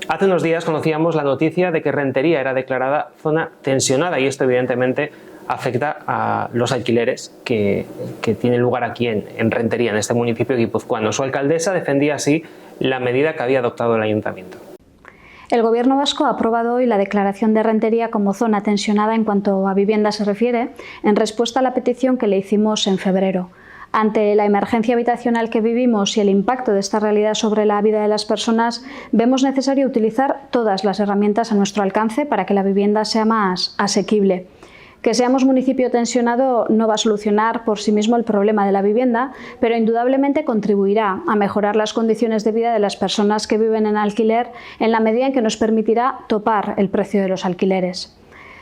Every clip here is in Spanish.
Hace unos días conocíamos la noticia de que Rentería era declarada zona tensionada y esto evidentemente afecta a los alquileres que tienen lugar aquí en Rentería, en este municipio guipuzcoano. Su alcaldesa defendía así la medida que había adoptado el ayuntamiento. El Gobierno vasco ha aprobado hoy la declaración de Rentería como zona tensionada en cuanto a vivienda se refiere, en respuesta a la petición que le hicimos en febrero. Ante la emergencia habitacional que vivimos y el impacto de esta realidad sobre la vida de las personas, vemos necesario utilizar todas las herramientas a nuestro alcance para que la vivienda sea más asequible. Que seamos municipio tensionado no va a solucionar por sí mismo el problema de la vivienda, pero indudablemente contribuirá a mejorar las condiciones de vida de las personas que viven en alquiler en la medida en que nos permitirá topar el precio de los alquileres.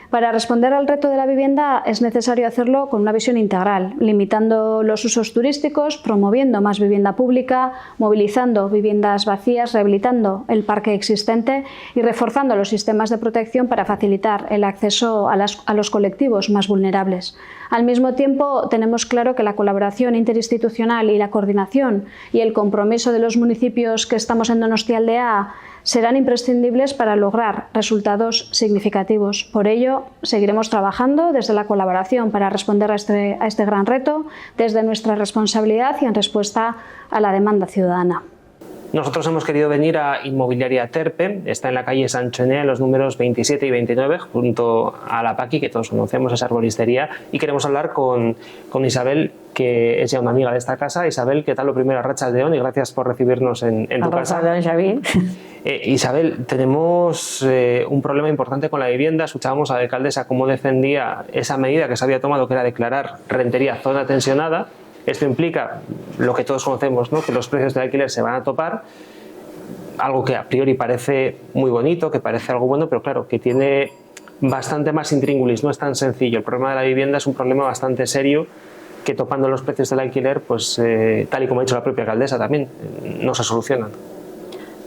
Para responder al reto de la vivienda es necesario hacerlo con una visión integral, limitando los usos turísticos, promoviendo más vivienda pública, movilizando viviendas vacías, rehabilitando el parque existente y reforzando los sistemas de protección para facilitar el acceso a los colectivos más vulnerables. Al mismo tiempo, tenemos claro que la colaboración interinstitucional y la coordinación y el compromiso de los municipios que estamos en Donostialdea serán imprescindibles para lograr resultados significativos. Por ello, seguiremos trabajando desde la colaboración para responder a este gran reto, desde nuestra responsabilidad y en respuesta a la demanda ciudadana. Nosotros hemos querido venir a Inmobiliaria Terpe, está en la calle Sancho Enea, en los números 27 y 29, junto a la Paqui, que todos conocemos, esa arboristería, y queremos hablar con Isabel, que es ya una amiga de esta casa. Isabel, ¿qué tal? Lo primero, Arratsaldeon, y gracias por recibirnos en tu casa. Isabel, tenemos un problema importante con la vivienda. Escuchábamos a la alcaldesa cómo defendía esa medida que se había tomado, que era declarar Rentería zona tensionada. Esto implica lo que todos conocemos, ¿no? Que los precios del alquiler se van a topar, algo que a priori parece muy bonito, que parece algo bueno, pero claro, que tiene bastante más intríngulis, no es tan sencillo. El problema de la vivienda es un problema bastante serio que topando los precios del alquiler, pues tal y como ha dicho la propia alcaldesa también, no se solucionan.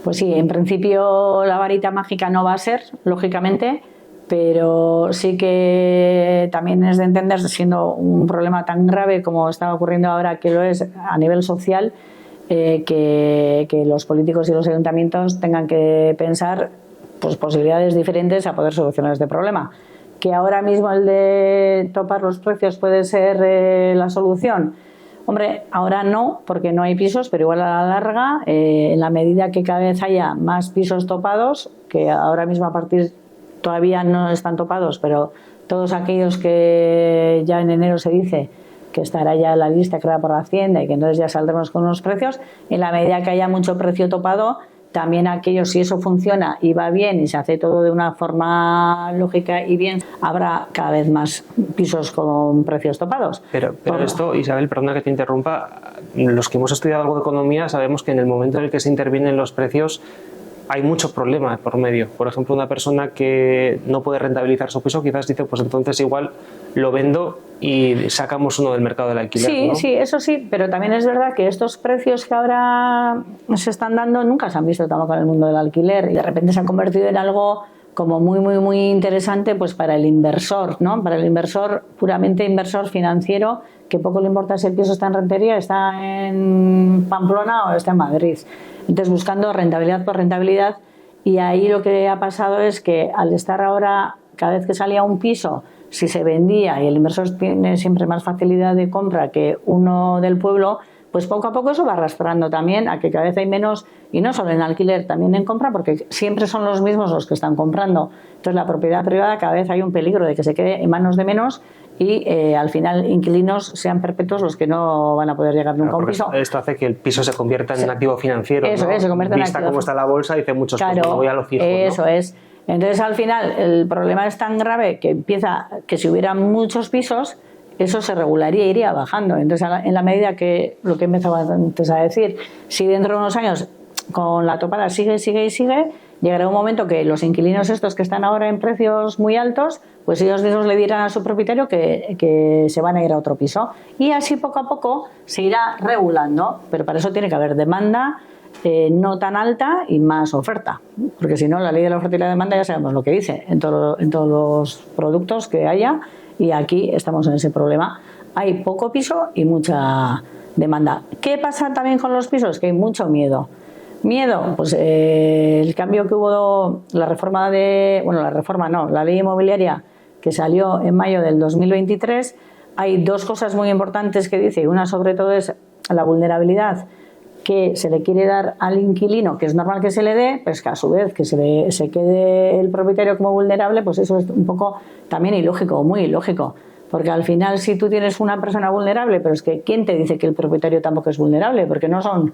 Pues sí, en principio la varita mágica no va a ser, lógicamente, pero sí que también es de entender, siendo un problema tan grave como está ocurriendo ahora, que lo es a nivel social, que los políticos y los ayuntamientos tengan que pensar pues, posibilidades diferentes a poder solucionar este problema. Que ahora mismo el de topar los precios puede ser la solución. Hombre, ahora no, porque no hay pisos, pero igual a la larga, en la medida que cada vez haya más pisos topados, que ahora mismo a partir todavía no están topados, pero todos aquellos que ya en enero se dice que estará ya la lista creada por la Hacienda y que entonces ya saldremos con unos precios, en la medida que haya mucho precio topado, también aquellos, si eso funciona y va bien y se hace todo de una forma lógica y bien, habrá cada vez más pisos con precios topados. Pero esto, Isabel, perdona que te interrumpa, los que hemos estudiado algo de economía sabemos que en el momento en el que se intervienen los precios hay mucho problema por medio. Por ejemplo, una persona que no puede rentabilizar su piso quizás dice, pues entonces igual lo vendo y sacamos uno del mercado del alquiler. Sí, ¿no? Sí, eso sí, pero también es verdad que estos precios que ahora se están dando nunca se han visto tampoco en el mundo del alquiler y de repente se han convertido en algo como muy interesante pues para el inversor, ¿no? Para el inversor, puramente inversor financiero, que poco le importa si el piso está en Rentería, está en Pamplona o está en Madrid. Entonces buscando rentabilidad por rentabilidad, y ahí lo que ha pasado es que al estar ahora, cada vez que salía un piso, si se vendía y el inversor tiene siempre más facilidad de compra que uno del pueblo, pues poco a poco eso va arrastrando también a que cada vez hay menos, y no solo en alquiler, también en compra, porque siempre son los mismos los que están comprando. Entonces la propiedad privada cada vez hay un peligro de que se quede en manos de menos y al final inquilinos sean perpetuos los que no van a poder llegar nunca a un piso. Esto hace que el piso se convierta en un activo financiero. Eso, ¿no? Se convierte en activo. Vista cómo está la bolsa, dice muchos, claro, pues voy a lo fijo. Eso, ¿no? Es. Entonces al final el problema es tan grave que empieza que si hubiera muchos pisos, eso se regularía, iría bajando. Entonces en la medida que, lo que empezaba antes a decir, si dentro de unos años con la topada sigue, llegará un momento que los inquilinos estos que están ahora en precios muy altos, pues ellos mismos le dirán a su propietario que se van a ir a otro piso. Y así poco a poco se irá regulando, pero para eso tiene que haber demanda no tan alta y más oferta, porque si no la ley de la oferta y la demanda ya sabemos lo que dice en todos los productos que haya, y aquí estamos en ese problema. Hay poco piso y mucha demanda. ¿Qué pasa también con los pisos? Que hay mucho miedo. Miedo, pues el cambio que hubo, la ley inmobiliaria que salió en mayo del 2023, hay dos cosas muy importantes que dice. Una sobre todo es la vulnerabilidad que se le quiere dar al inquilino, que es normal que se le dé, pero es que a su vez que se quede el propietario como vulnerable, pues eso es un poco también ilógico, muy ilógico. Porque al final, si tú tienes una persona vulnerable, pero es que ¿quién te dice que el propietario tampoco es vulnerable? Porque no son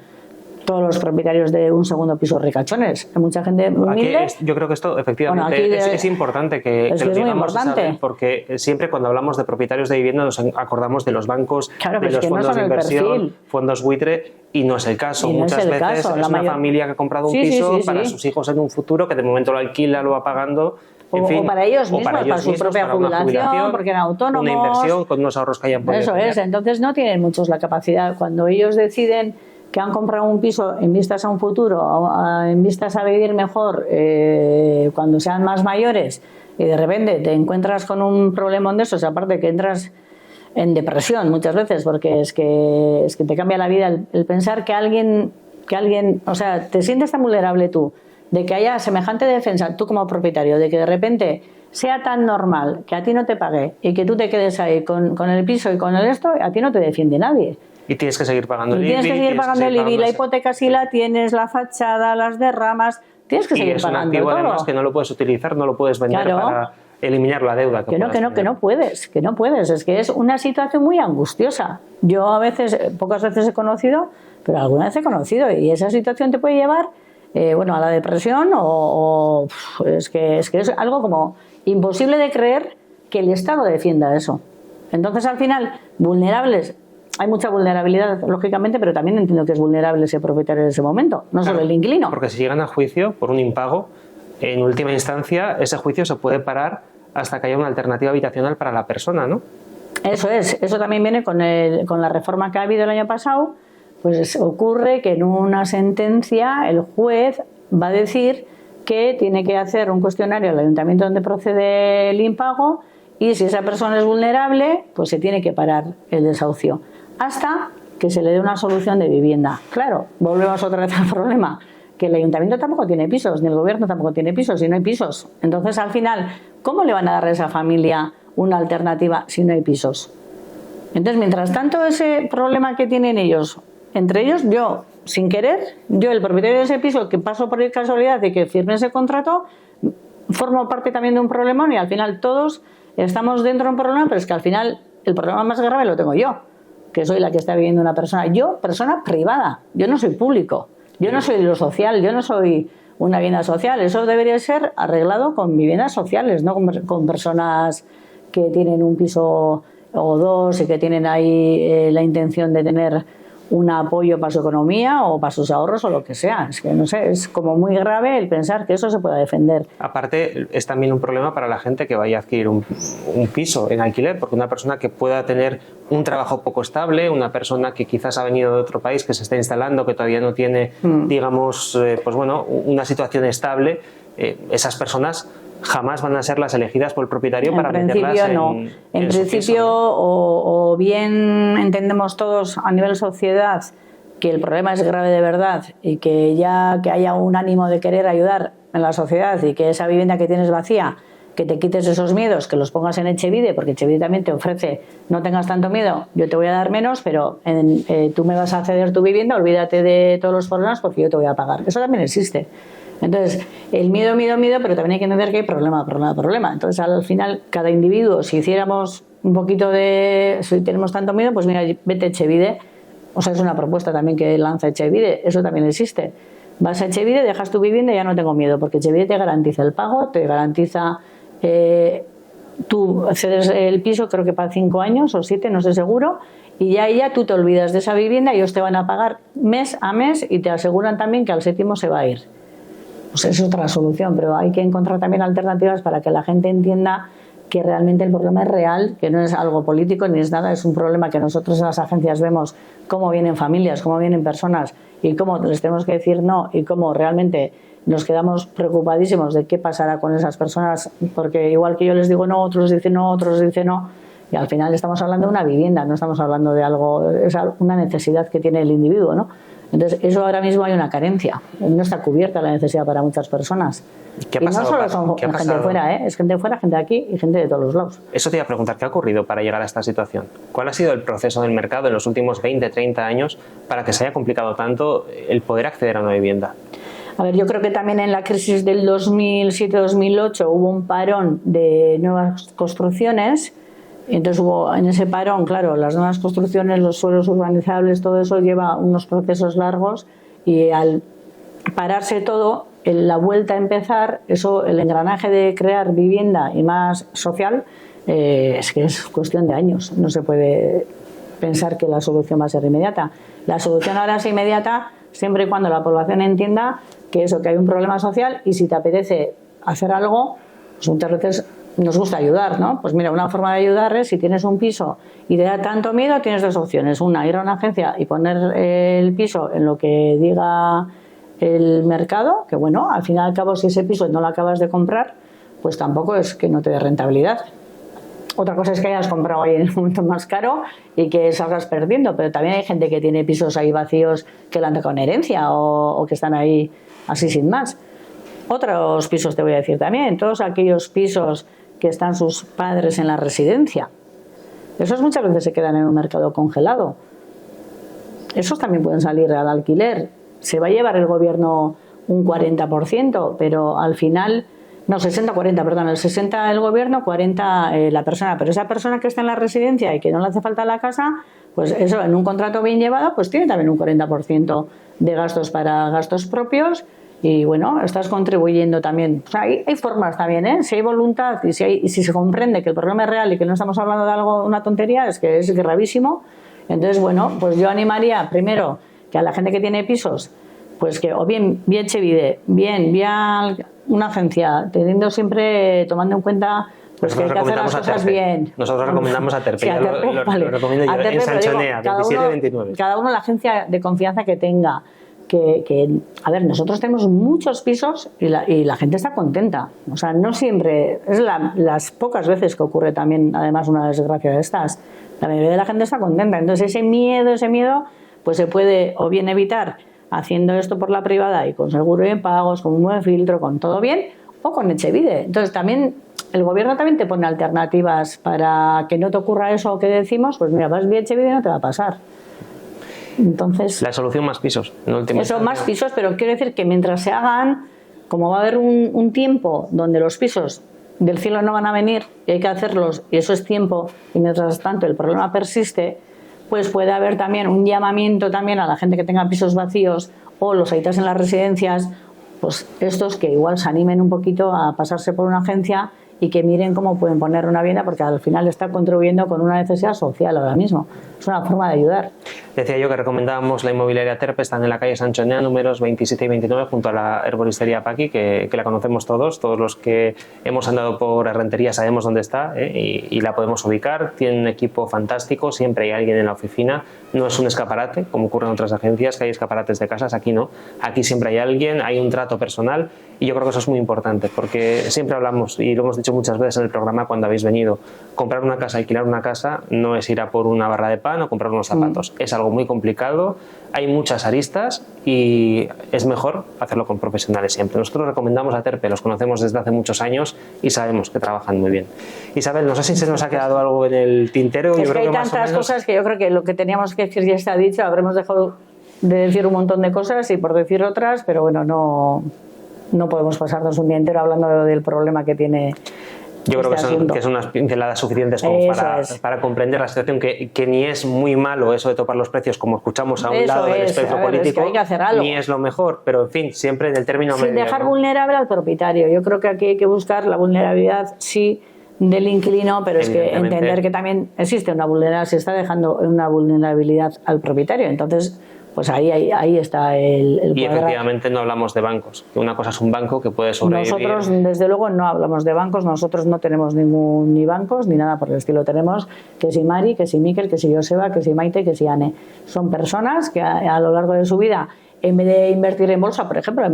todos los propietarios de un segundo piso ricachones. Hay mucha gente humilde. Yo creo que esto efectivamente es importante que lo digamos, ¿sabes? Porque siempre cuando hablamos de propietarios de vivienda nos acordamos de los bancos, claro, de los fondos de inversión, fondos buitre, y no es el caso. Muchas veces es una familia que ha comprado un piso para sus hijos en un futuro, que de momento lo alquila, lo va pagando. En fin, o para ellos mismos, para su propia jubilación, porque eran autónomos. Una inversión con unos ahorros que hayan podido Eso tener. es, entonces no tienen muchos la capacidad. Cuando ellos deciden que han comprado un piso en vistas a un futuro, en vistas a vivir mejor cuando sean más mayores, y de repente te encuentras con un problemón de esos, aparte que entras en depresión muchas veces, porque es que te cambia la vida el pensar que alguien, o sea, te sientes tan vulnerable tú, de que haya semejante defensa, tú como propietario, de que de repente sea tan normal que a ti no te pague y que tú te quedes ahí con el piso y con el esto, a ti no te defiende nadie. Y tienes que seguir pagando el IBI. Tienes que seguir pagando el IBI, la hipoteca si la tienes, la fachada, las derramas, tienes que seguir pagando todo. Y es un activo además que no lo puedes utilizar, no lo puedes vender para eliminar la deuda. Que no puedes. Es que es una situación muy angustiosa. Yo a veces, pocas veces he conocido, pero alguna vez he conocido, y esa situación te puede llevar a la depresión es que es algo como imposible de creer que el Estado defienda eso. Entonces, al final, vulnerables, hay mucha vulnerabilidad, lógicamente, pero también entiendo que es vulnerable ese propietario en ese momento, no solo el inquilino. Porque si llegan a juicio por un impago, en última instancia, ese juicio se puede parar hasta que haya una alternativa habitacional para la persona, ¿no? Eso es, eso también viene con la reforma que ha habido el año pasado. Pues ocurre que en una sentencia el juez va a decir que tiene que hacer un cuestionario al ayuntamiento donde procede el impago, y si esa persona es vulnerable, pues se tiene que parar el desahucio hasta que se le dé una solución de vivienda. Claro, volvemos otra vez al problema, que el ayuntamiento tampoco tiene pisos, ni el gobierno tampoco tiene pisos, y no hay pisos. Entonces, al final, ¿cómo le van a dar a esa familia una alternativa si no hay pisos? Entonces, mientras tanto, ese problema que tienen ellos, entre ellos, yo, sin querer, el propietario de ese piso, que paso por casualidad de que firme ese contrato, formo parte también de un problemón, y al final todos estamos dentro de un problema, pero es que al final el problema más grave lo tengo yo, que soy la que está viviendo una persona. Yo, persona privada, yo no soy público, yo no soy de lo social, yo no soy una vivienda social. Eso debería ser arreglado con viviendas sociales, no con personas que tienen un piso o dos y que tienen ahí la intención de tener un apoyo para su economía o para sus ahorros o lo que sea. Es que no sé, es como muy grave el pensar que eso se pueda defender. Aparte, es también un problema para la gente que vaya a adquirir un piso en alquiler, porque una persona que pueda tener un trabajo poco estable, una persona que quizás ha venido de otro país, que se está instalando, que todavía no tiene, digamos, una situación estable, esas personas jamás van a ser las elegidas por el propietario para meterlas en principio, o bien entendemos todos a nivel sociedad que el problema es grave de verdad y que haya un ánimo de querer ayudar en la sociedad, y que esa vivienda que tienes vacía, que te quites esos miedos, que los pongas en Etxebide, porque Etxebide también te ofrece, no tengas tanto miedo, yo te voy a dar menos, pero tú me vas a ceder tu vivienda, olvídate de todos los problemas porque yo te voy a pagar. Eso también existe. Entonces, el miedo, pero también hay que entender que hay problema. Entonces, al final, cada individuo, si hiciéramos un poquito si tenemos tanto miedo, pues mira, vete a Etxebide. O sea, es una propuesta también que lanza Etxebide, eso también existe. Vas a Etxebide, dejas tu vivienda y ya no tengo miedo, porque Etxebide te garantiza el pago, te garantiza, tú cedes el piso, creo que para 5 años o 7, no sé seguro, y ya tú te olvidas de esa vivienda, ellos te van a pagar mes a mes y te aseguran también que al 7º se va a ir. Pues es otra solución, pero hay que encontrar también alternativas para que la gente entienda que realmente el problema es real, que no es algo político ni es nada, es un problema que nosotros en las agencias vemos cómo vienen familias, cómo vienen personas y cómo les tenemos que decir no, y cómo realmente nos quedamos preocupadísimos de qué pasará con esas personas, porque igual que yo les digo no, otros dicen no, otros dicen no, y al final estamos hablando de una vivienda, no estamos hablando de algo, es una necesidad que tiene el individuo, ¿no? Entonces, eso ahora mismo hay una carencia. No está cubierta la necesidad para muchas personas. ¿Qué ha y no pasado, solo son gente de fuera, es gente de fuera, gente de aquí y gente de todos los lados. Eso te iba a preguntar, ¿qué ha ocurrido para llegar a esta situación? ¿Cuál ha sido el proceso del mercado en los últimos 20, 30 años para que se haya complicado tanto el poder acceder a una vivienda? A ver, yo creo que también en la crisis del 2007-2008 hubo un parón de nuevas construcciones. Entonces hubo en ese parón, claro, las nuevas construcciones, los suelos urbanizables, todo eso lleva unos procesos largos y al pararse todo, en la vuelta a empezar, eso, el engranaje de crear vivienda y más social, es que es cuestión de años. No se puede pensar que la solución va a ser inmediata. La solución ahora es inmediata siempre y cuando la población entienda que eso, que hay un problema social y si te apetece hacer algo, pues muchas veces nos gusta ayudar, ¿no? Pues mira, una forma de ayudar es si tienes un piso y te da tanto miedo, tienes dos opciones. Una, ir a una agencia y poner el piso en lo que diga el mercado, que bueno, al fin y al cabo si ese piso no lo acabas de comprar, pues tampoco es que no te dé rentabilidad. Otra cosa es que hayas comprado ahí en el momento más caro y que salgas perdiendo, pero también hay gente que tiene pisos ahí vacíos que le han dejado en herencia o que están ahí así sin más. Otros pisos te voy a decir también, todos aquellos pisos que están sus padres en la residencia. Esos muchas veces se quedan en un mercado congelado. Esos también pueden salir al alquiler. Se va a llevar el gobierno un 40%, pero al final, no, 60-40, perdón, el 60 el gobierno, 40 la persona. Pero esa persona que está en la residencia y que no le hace falta la casa, pues eso, en un contrato bien llevado, pues tiene también un 40% de gastos para gastos propios. Y bueno, estás contribuyendo también. O sea, hay formas también, ¿eh? Si hay voluntad y si se comprende que el problema es real y que no estamos hablando de algo, una tontería, es que es gravísimo. Entonces, bueno, pues yo animaría primero que a la gente que tiene pisos, pues que o bien vía Etxebide, bien vía una agencia, teniendo siempre, tomando en cuenta pues que hay que hacer las cosas bien. Nosotros recomendamos a Terpe, sí, ya lo recomiendo yo, en Sanchonea, 27-29. Cada uno la agencia de confianza que tenga. A ver, nosotros tenemos muchos pisos y la gente está contenta. O sea, no siempre, es las pocas veces que ocurre también, además, una desgracia de estas. La mayoría de la gente está contenta. Entonces, ese miedo, pues se puede o bien evitar haciendo esto por la privada y con seguro de pagos, con un buen filtro, con todo bien, o con Etxebide. Entonces, también el gobierno también te pone alternativas para que no te ocurra eso que decimos, pues mira, vas vía Etxebide y no te va a pasar. Entonces, la solución más pisos, en última eso, más pisos, pero quiero decir que mientras se hagan, como va a haber un tiempo donde los pisos del cielo no van a venir y hay que hacerlos, y eso es tiempo, y mientras tanto el problema persiste, pues puede haber también un llamamiento también a la gente que tenga pisos vacíos o los habitantes en las residencias, pues estos que igual se animen un poquito a pasarse por una agencia y que miren cómo pueden poner una vivienda, porque al final está contribuyendo con una necesidad social ahora mismo. Es una forma de ayudar. Decía yo que recomendábamos la inmobiliaria Terpe, están en la calle Sanchonea, números 27 y 29, junto a la herboristería Paqui, que la conocemos todos los que hemos andado por Herrentería sabemos dónde está, y la podemos ubicar. Tiene un equipo fantástico, siempre hay alguien en la oficina, no es un escaparate, como ocurre en otras agencias, que hay escaparates de casas, aquí no, aquí siempre hay alguien, hay un trato personal, y yo creo que eso es muy importante, porque siempre hablamos, y lo hemos dicho muchas veces en el programa cuando habéis venido, comprar una casa, alquilar una casa, no es ir a por una barra de pan o comprar unos zapatos, es algo muy complicado, hay muchas aristas y es mejor hacerlo con profesionales siempre. Nosotros recomendamos a Terpe, los conocemos desde hace muchos años y sabemos que trabajan muy bien. Isabel, no sé si se nos ha quedado algo en el tintero. Es que hay tantas cosas que yo creo que lo que teníamos que decir ya está dicho, habremos dejado de decir un montón de cosas y por decir otras, pero bueno, no podemos pasarnos un día entero hablando del problema que tiene. Yo creo que son unas pinceladas suficientes como para comprender la situación, que ni es muy malo eso de topar los precios, como escuchamos a un lado del espectro político, es que hay que hacer algo. Ni es lo mejor, pero en fin, siempre en el término medio. Sin dejar vulnerable al propietario. Yo creo que aquí hay que buscar la vulnerabilidad, sí, del inquilino, pero es que entender que también existe una vulnerabilidad, se está dejando una vulnerabilidad al propietario. Entonces, pues ahí está el y efectivamente no hablamos de bancos. Una cosa es un banco que puede sobrevivir. Nosotros, desde luego, no hablamos de bancos. Nosotros no tenemos ni bancos ni nada por el estilo. Tenemos que si Mari, que si Miquel, que si Joseba, que si Maite, que si Anne. Son personas que a lo largo de su vida, en vez de invertir en bolsa, por ejemplo,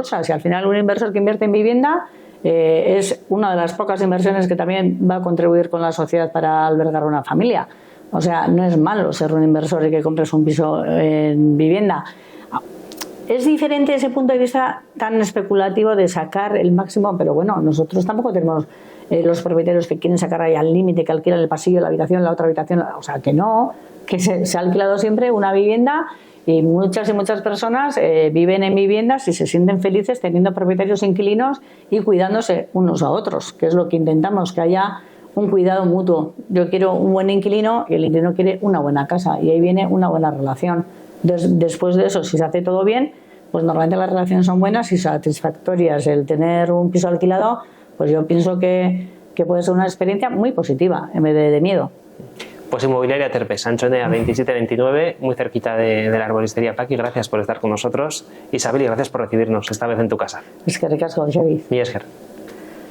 si al final un inversor que invierte en vivienda es una de las pocas inversiones que también va a contribuir con la sociedad para albergar una familia. O sea, no es malo ser un inversor y que compres un piso en vivienda. Es diferente ese punto de vista tan especulativo de sacar el máximo, pero bueno, nosotros tampoco tenemos los propietarios que quieren sacar ahí al límite, que alquilan el pasillo, la habitación, la otra habitación, o sea, que no, que se ha alquilado siempre una vivienda y muchas personas viven en viviendas y se sienten felices teniendo propietarios inquilinos y cuidándose unos a otros, que es lo que intentamos, que haya un cuidado mutuo. Yo quiero un buen inquilino y el inquilino quiere una buena casa y ahí viene una buena relación. Después de eso, si se hace todo bien, pues normalmente las relaciones son buenas y satisfactorias. El tener un piso alquilado, pues yo pienso que puede ser una experiencia muy positiva en vez de miedo. Pues Inmobiliaria Terpe, Sanchonea 2729, muy cerquita de la arboristería Paqui. Gracias por estar con nosotros. Isabel, y gracias por recibirnos esta vez en tu casa. Es que ricasco, Xavi. Mi Esker.